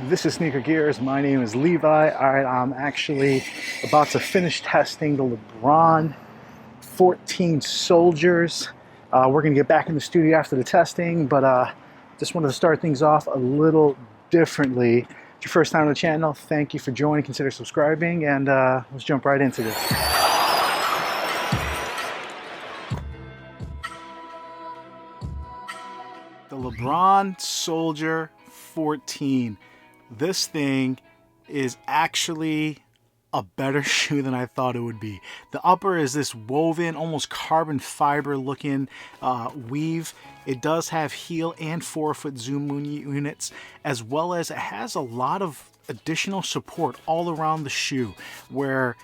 This is Sneaker Gears. My name is Levi. All right, I'm actually about to finish testing the LeBron 14 Soldiers. We're going to get back in the studio after the testing, but just wanted to start things off a little differently. If it's your first time on the channel, thank you for joining. Consider subscribing, and let's jump right into this. The LeBron Soldier 14. This thing is actually a better shoe than I thought it would be. The upper is this woven, almost carbon fiber looking weave. It does have heel and forefoot zoom units, as well as it has a lot of additional support all around the shoe, where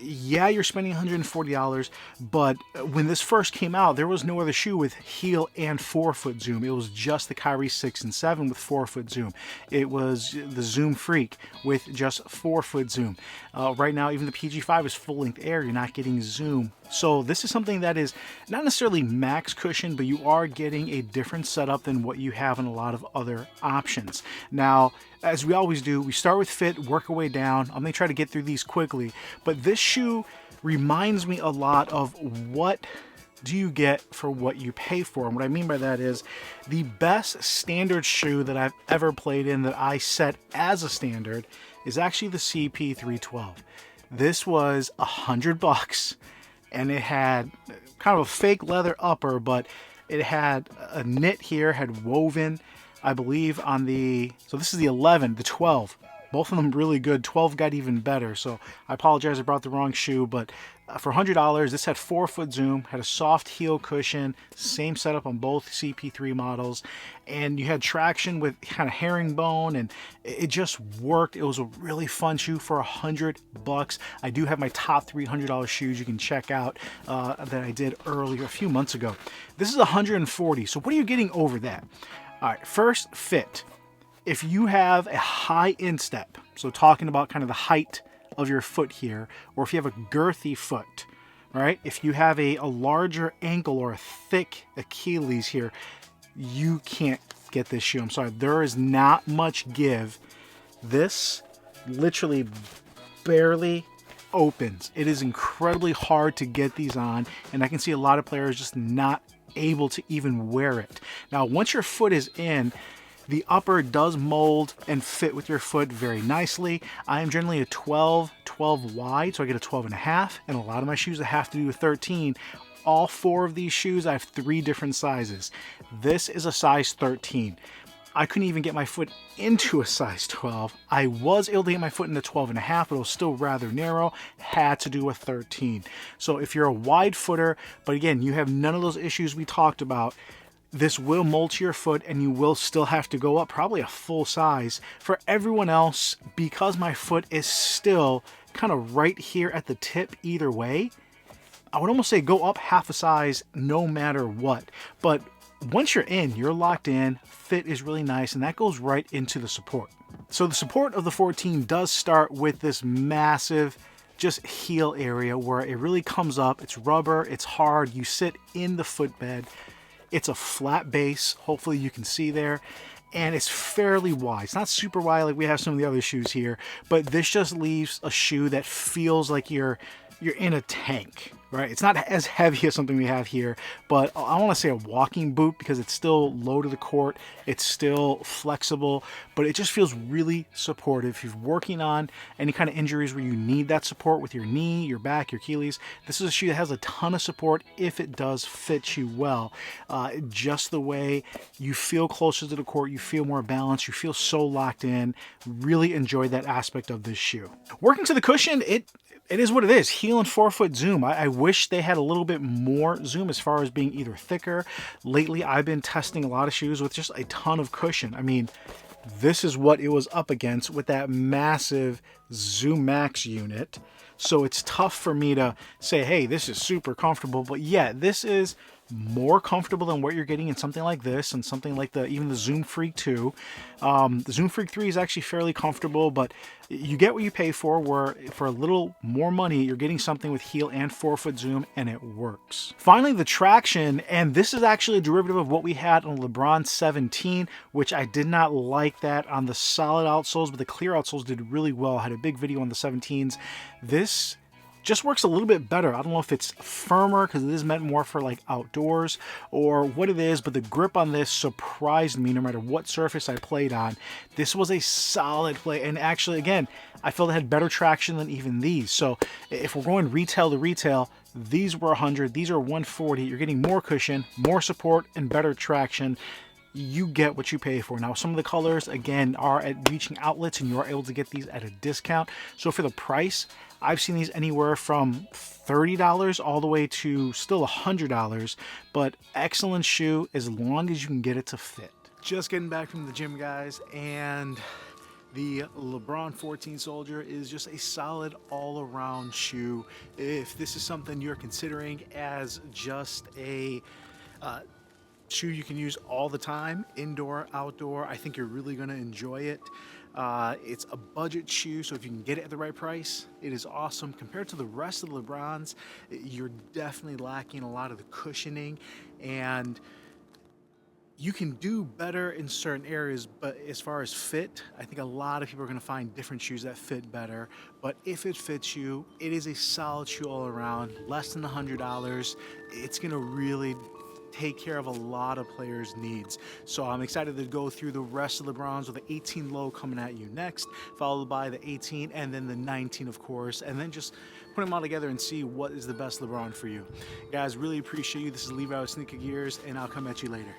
yeah, you're spending $140, but when this first came out, there was no other shoe with heel and forefoot zoom. It was just the Kyrie 6 and 7 with forefoot zoom. It was the Zoom Freak with just forefoot zoom. Right now, even the PG5 is full-length Air. You're not getting zoom. So this is something that is not necessarily max cushion, but you are getting a different setup than what you have in a lot of other options. Now, as we always do, we start with fit, work our way down. I'm going to try to get through these quickly, but this shoe reminds me a lot of what do you get for what you pay for. And what I mean by that is the best standard shoe that I've ever played in that I set as a standard is actually the CP312. This was $100 and it had kind of a fake leather upper, but it had a knit here, had woven, I believe, on the, so this is the 11, the 12. Both of them really good. 12 got even better. So I apologize, I brought the wrong shoe, but for $100, this had forefoot zoom, had a soft heel cushion, same setup on both CP3 models, and you had traction with kind of herringbone, and it just worked. It was a really fun shoe for $100. I do have my top $300 shoes you can check out that I did earlier a few months ago. This is $140. So what are you getting over that? All right, first, fit. If you have a high instep, so talking about kind of the height of your foot here, or if you have a girthy foot, right? If you have a larger ankle or a thick Achilles here, you can't get this shoe. I'm sorry, there is not much give. This literally barely opens. It is incredibly hard to get these on, and I can see a lot of players just not able to even wear it. Now, once your foot is in, the upper does mold and fit with your foot very nicely. I am generally a 12 wide, so I get a 12.5, and a lot of my shoes I have to do a 13. All four of these shoes, I have 3 different sizes. This is a size 13. I couldn't even get my foot into a size 12. I was able to get my foot in the 12.5, but it was still rather narrow. Had to do a 13. So if you're a wide footer, but again, you have none of those issues we talked about, this will mold to your foot and you will still have to go up probably a full size. For everyone else, because my foot is still kind of right here at the tip either way, I would almost say go up half a size no matter what. But once you're in, you're locked in, fit is really nice, and that goes right into the support. So the support of the 14 does start with this massive just heel area where it really comes up. It's rubber, it's hard, you sit in the footbed. It's a flat base, hopefully you can see there, and it's fairly wide. It's not super wide like we have some of the other shoes here, but this just leaves a shoe that feels like you're in a tank, right? It's not as heavy as something we have here, but I want to say a walking boot because it's still low to the court. It's still flexible, but it just feels really supportive. If you're working on any kind of injuries where you need that support with your knee, your back, your Achilles, this is a shoe that has a ton of support if it does fit you well. Just the way you feel closer to the court, you feel more balanced, you feel so locked in. Really enjoyed that aspect of this shoe. Working to the cushion, it is what it is. Heel and forefoot zoom. I wish they had a little bit more zoom as far as being either thicker. Lately, I've been testing a lot of shoes with just a ton of cushion. I mean, this is what it was up against with that massive Zoom Max unit. So it's tough for me to say, hey, this is super comfortable. But yeah, this is more comfortable than what you're getting in something like this and something like even the Zoom Freak 2. The Zoom Freak 3 is actually fairly comfortable, but you get what you pay for, where for a little more money, you're getting something with heel and forefoot zoom, and it works. Finally, the traction, and this is actually a derivative of what we had on LeBron 17, which I did not like that on the solid outsoles, but the clear outsoles did really well. I had a big video on the 17s. This just works a little bit better. I don't know if it's firmer because it is meant more for like outdoors or what it is, but the grip on this surprised me no matter what surface I played on. This was a solid play, and actually, again, I felt it had better traction than even these. So if we're going retail to retail, these were 100, these are 140. You're getting more cushion, more support, and better traction. You get what you pay for. Now, some of the colors, again, are at reaching outlets, and you are able to get these at a discount. So for the price, I've seen these anywhere from $30 all the way to still $100, but excellent shoe as long as you can get it to fit. Just getting back from the gym, guys, and the LeBron 14 Soldier is just a solid all-around shoe. If this is something you're considering as just a shoe you can use all the time, indoor, outdoor, I think you're really going to enjoy it. It's a budget shoe, so if you can get it at the right price, it is awesome. Compared to the rest of the LeBrons, you're definitely lacking a lot of the cushioning, and you can do better in certain areas, but as far as fit, I think a lot of people are going to find different shoes that fit better. But if it fits you, it is a solid shoe all around, less than $100. It's going to really take care of a lot of players' needs. So I'm excited to go through the rest of the LeBrons with the 18 low coming at you next, followed by the 18 and then the 19, of course, and then just put them all together and see what is the best LeBron for you. Guys, really appreciate you. This is Levi with Sneaker Gears, and I'll come at you later.